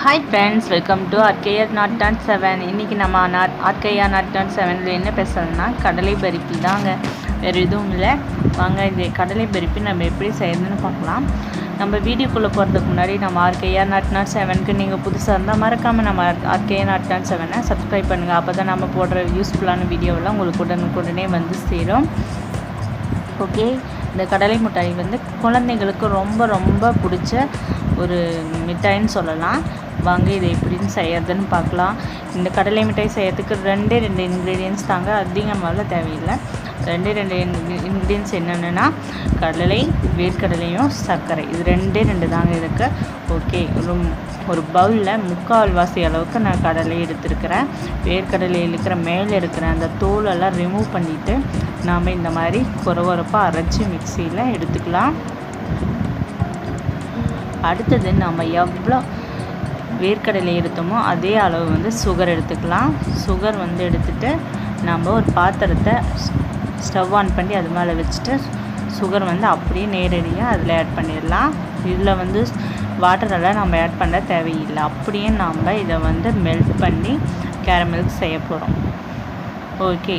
Hi friends, welcome to RKR Not 7. இன்றைக்கி நம்ம RKR Not 7 என்ன பேசணும்னா கடலை பருப்பி தாங்க, வேறு எதுவும் இல்லை. வாங்க இது கடலை பருப்பி நம்ம எப்படி செய்யறதுன்னு பார்க்கலாம். நம்ம வீடியோக்குள்ளே போகிறதுக்கு முன்னாடி நம்ம RKR Not 7க்கு நீங்கள் புதுசாக இருந்தால் மறக்காமல் நம்ம RKR Not 7 சப்ஸ்கிரைப் பண்ணுங்கள். அப்போ தான் நம்ம போடுற யூஸ்ஃபுல்லான வீடியோவெல்லாம் உங்களுக்கு உடனுக்குடனே வந்து சேரும். ஓகே, இந்த கடலை மிட்டாய் வந்து குழந்தைங்களுக்கு ரொம்ப ரொம்ப பிடிச்ச ஒரு மிட்டாயின்னு சொல்லலாம். வாங்க இதை எப்படின்னு செய்யறதுன்னு பார்க்கலாம். இந்த கடலை மிட்டாய் செய்யறதுக்கு ரெண்டு இன்க்ரீடியன்ஸ் தாங்க, அதிகமாக தேவையில்லை. ரெண்டு இன்க்ரீடியன்ஸ் என்னென்னா கடலை, வேர்க்கடலையும் சர்க்கரை, இது ரெண்டு தாங்க இதுக்கு. ஓகே, ஒரு பவுலில் 3/4 அளவுக்கு நான் கடலை எடுத்துருக்கிறேன். வேர்க்கடலையில் இருக்கிற மேலே இருக்கிற அந்த தோலெல்லாம் ரிமூவ் பண்ணிவிட்டு நாம் இந்த மாதிரி கொரகொரப்பாக அரைச்சி மிக்சியில் எடுத்துக்கலாம். அடுத்தது நம்ம எவ்வளோ வேர்க்கடலை எடுத்தோமோ அதே அளவு வந்து சுகர் எடுத்துக்கலாம். சுகர் வந்து எடுத்துகிட்டு நம்ம ஒரு பாத்திரத்தை ஸ்டவ் ஆன் பண்ணி அது மேலே வச்சுட்டு சுகர் வந்து அப்படியே நேரடியாக அதில் ஆட் பண்ணிடலாம். இதில் வந்து வாட்டரெல்லாம் நம்ம ஆட் பண்ண தேவையில்லை. அப்படியே நம்ம இதை வந்து மெல்ட் பண்ணி கேரமெல்ஸ் செய்ய போகிறோம். ஓகே,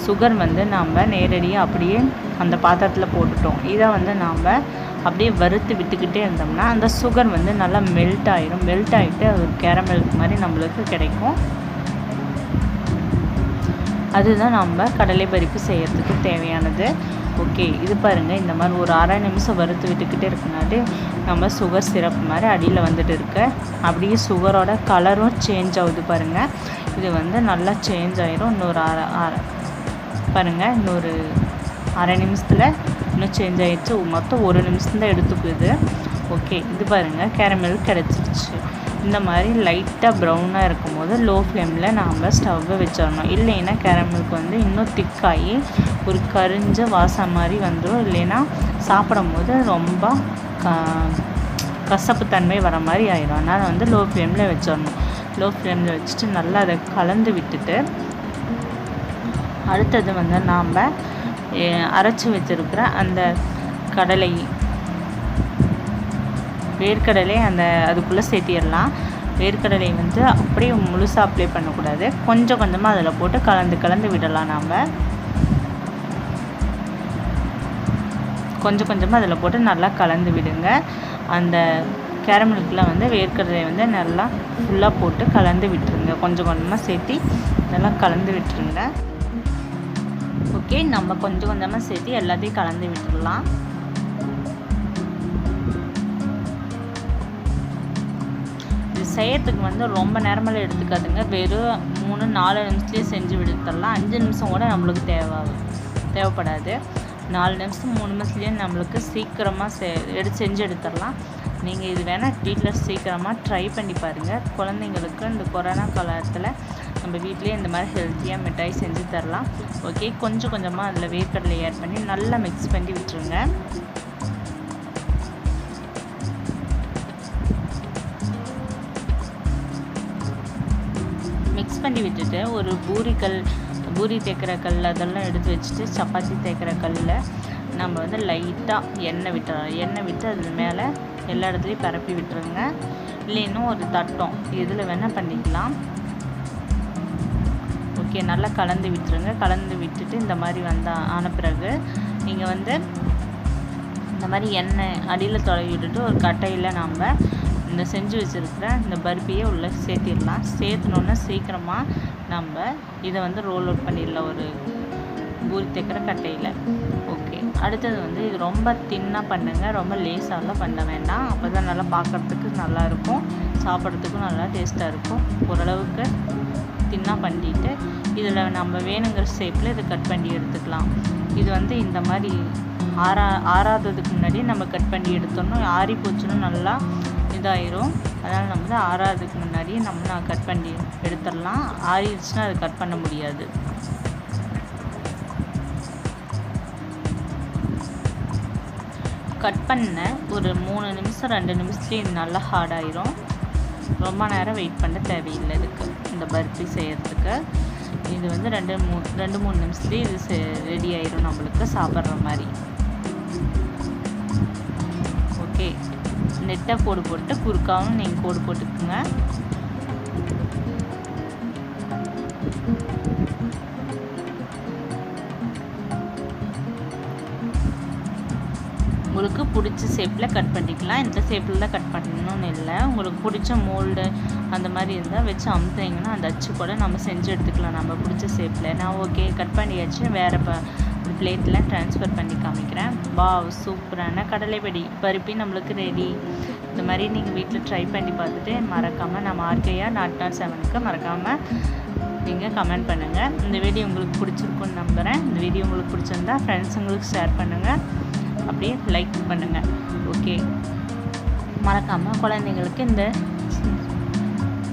சுகர் வந்து நம்ம நேரடியாக அப்படியே அந்த பாத்திரத்தில் போட்டுட்டோம். இதை வந்து நாம் அப்படியே வறுத்து விட்டுக்கிட்டே இருந்தோம்னா அந்த சுகர் வந்து நல்லா மெல்ட் ஆகிடும். மெல்ட் ஆகிட்டு அது கேரமெல்க் மாதிரி நம்மளுக்கு கிடைக்கும். அதுதான் நம்ம கடலை பருப்பி செய்கிறதுக்கு தேவையானது. ஓகே, இது பாருங்கள், இந்த மாதிரி ஒரு 1/2 நிமிஷம் வறுத்து விட்டுக்கிட்டே இருக்குனாலே நம்ம சுகர் சிரப் மாதிரி அடியில் வந்துட்டு இருக்கு. அப்படியே சுகரோட கலரும் சேஞ்ச் ஆகுது பாருங்கள். இது வந்து நல்லா சேஞ்ச் ஆகிடும். இன்னொரு பாருங்கள், இன்னொரு 1/2 நிமிஷத்தில் இன்னும் சேஞ்ச் ஆகிடுச்சு. மொத்தம் 1 நிமிஷம் தான் எடுத்துக்குது. ஓகே, இது பாருங்கள், கேரமெல் கிடச்சிருச்சு. இந்த மாதிரி லைட்டாக ப்ரௌனாக இருக்கும் போது லோ ஃப்ளேமில் நாம் ஸ்டவ்வை வச்சிடணும். இல்லைன்னா கேரமெலுக்கு வந்து இன்னும் திக்காகி ஒரு கரிஞ்ச வாசம் மாதிரி வந்துடும். இல்லைன்னா சாப்பிடும் போது ரொம்ப கசப்பு தன்மை வர மாதிரி ஆயிடும். அதனால் வந்து லோ ஃப்ளேமில் வச்சிடணும். லோ ஃப்ளேமில் வச்சுட்டு நல்லா அதை கலந்து விட்டுட்டு அடுத்தது வந்து நாம் அரைச்சி வச்சுருக்கிற அந்த கடலை, வேர்க்கடலை அதுக்குள்ளே சேர்த்திடலாம். வேர்க்கடலை வந்து அப்படியே முழுசாக அப்ளை பண்ணக்கூடாது. கொஞ்சம் கொஞ்சமாக அதில் போட்டு கலந்து விடலாம். நாம் கொஞ்சம் கொஞ்சமாக அதில் போட்டு நல்லா கலந்து விடுங்க. அந்த கேரமெலுக்குலாம் வந்து வேர்க்கடலை வந்து நல்லா ஃபுல்லாக போட்டு கலந்து விட்டுருங்க. கொஞ்சம் கொஞ்சமாக சேர்த்தி நல்லா கலந்து விட்டுருங்க. ஓகே, நம்ம கொஞ்சம் கொஞ்சமாக சேர்த்து எல்லாத்தையும் கலந்து விட்டுடலாம். இது செய்யறதுக்கு வந்து ரொம்ப நேரமெல்லாம் எடுத்துக்காதுங்க. வெறும் 3-4 நிமிஷத்துலேயே செஞ்சு விடுத்துடலாம். 5 நிமிஷம் கூட நம்மளுக்கு தேவைப்படாது. 4 நிமிஷம் 3 நிமிஷத்துலேயே நம்மளுக்கு சீக்கிரமாக செஞ்சு எடுத்துடலாம். நீங்கள் இது வேணால் வீட்டில் சீக்கிரமாக ட்ரை பண்ணி பாருங்கள். குழந்தைங்களுக்கு இந்த கொரோனா காலத்தில் நம்ம வீட்டிலே இந்த மாதிரி ஹெல்த்தியாக மிட்டாய் செஞ்சு தரலாம். ஓகே, கொஞ்சம் கொஞ்சமாக அதில் வேர்க்கடலை ஆட் பண்ணி நல்லா மிக்ஸ் பண்ணி விட்டுருங்க. மிக்ஸ் பண்ணி விட்டுட்டு ஒரு பூரி தேய்க்கிற கல் அதெல்லாம் எடுத்து வச்சுட்டு சப்பாத்தி தேய்க்கிற கல்லில் நம்ம வந்து லைட்டாக எண்ணெய் விட்டு அதில் மேலே எல்லா இடத்துலையும் பரப்பி விட்டுருங்க. இல்லைன்னா ஒரு தட்டம் இதில் வேணால் பண்ணிக்கலாம். ஓகே, நல்லா கலந்து விட்டுருங்க. கலந்து விட்டுட்டு இந்த மாதிரி ஆன பிறகு நீங்கள் வந்து இந்த மாதிரி எண்ணெய் அடியில் தொலை விட்டுட்டு ஒரு கட்டையில் நம்ம இந்த செஞ்சு வச்சுருக்கிற இந்த பருப்பியை உள்ளே சேர்த்திடலாம். சேர்த்துனோன்னா சீக்கிரமாக நம்ம இதை வந்து ரோல் அவுட் பண்ணிடலாம் ஒரு பூரி தைக்கிற கட்டையில். ஓகே, அடுத்தது வந்து இது ரொம்ப தின்னாக பண்ணுங்கள், ரொம்ப லேசாலாம் பண்ண வேண்டாம். அப்போ தான் நல்லா பார்க்குறதுக்கு நல்லாயிருக்கும், சாப்பிட்றதுக்கும் நல்லா டேஸ்ட்டாக இருக்கும். ஓரளவுக்கு தின்னாக பண்ணிவிட்டு இதில் நம்ம வேணுங்கிற ஷேப்பில் இதை கட் பண்ணி எடுத்துக்கலாம். இது வந்து இந்த மாதிரி ஆறாததுக்கு முன்னாடி நம்ம கட் பண்ணி எடுத்தோம்னா ஆறி போச்சுன்னா நல்லா இதாயிரும். அதனால் நம்ம வந்து ஆறாததுக்கு முன்னாடியே நான் கட் பண்ணி எடுத்துடலாம். ஆறிடுச்சுன்னா அதை கட் பண்ண முடியாது. கட் பண்ண ஒரு 3 நிமிஷம் 2 நிமிஷத்துலேயே இது நல்லா ஹார்டாயிரும். ரொம்ப நேரம் வெயிட் பண்ண தேவையில்லை இதுக்கு. இந்த பருப்பி செய்கிறதுக்கு இது வந்து 2-3 நிமிஷத்துலேயே இது ரெடி ஆயிரும் நம்மளுக்கு சாப்பிட்ற மாதிரி. ஓகே, நெட்டாக கோடு போட்டு குறுக்காவும் நீங்கள் கோடு போட்டுக்குங்க. உங்களுக்கு பிடிச்ச ஷேப்பில் கட் பண்ணிக்கலாம். இந்த ஷேப்பில் தான் கட் பண்ணணும்னு இல்லை. உங்களுக்கு பிடிச்ச மோல்டு அந்த மாதிரி இருந்தால் வச்சு அமுத்துனீங்கன்னா அந்த அச்சு கூட நம்ம செஞ்சு எடுத்துக்கலாம் நம்ம பிடிச்ச ஷேப்பில். நான் ஓகே கட் பண்ணியாச்சு. வேறு பிளேட்டில் ட்ரான்ஸ்ஃபர் பண்ணி காமிக்கிறேன். வாவ், சூப்பரான கடலை பருப்பி நம்மளுக்கு ரெடி. இந்த மாதிரி நீங்கள் வீட்டில் ட்ரை பண்ணி பார்த்துட்டு மறக்காமல் நம்ம RKR 007க்கு மறக்காமல் நீங்கள் கமெண்ட் பண்ணுங்கள். இந்த வீடியோ உங்களுக்கு பிடிச்சிருக்குன்னு நம்புகிறேன். இந்த வீடியோ உங்களுக்கு பிடிச்சிருந்தா ஃப்ரெண்ட்ஸுங்களுக்கு ஷேர் பண்ணுங்கள், அப்படியே லைக் பண்ணுங்கள். ஓகே, மறக்காமல் குழந்தைங்களுக்கு இந்த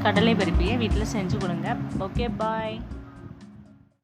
கடலை பருப்பியை வீட்டில் செஞ்சு கொடுங்க. ஓகே, பாய்.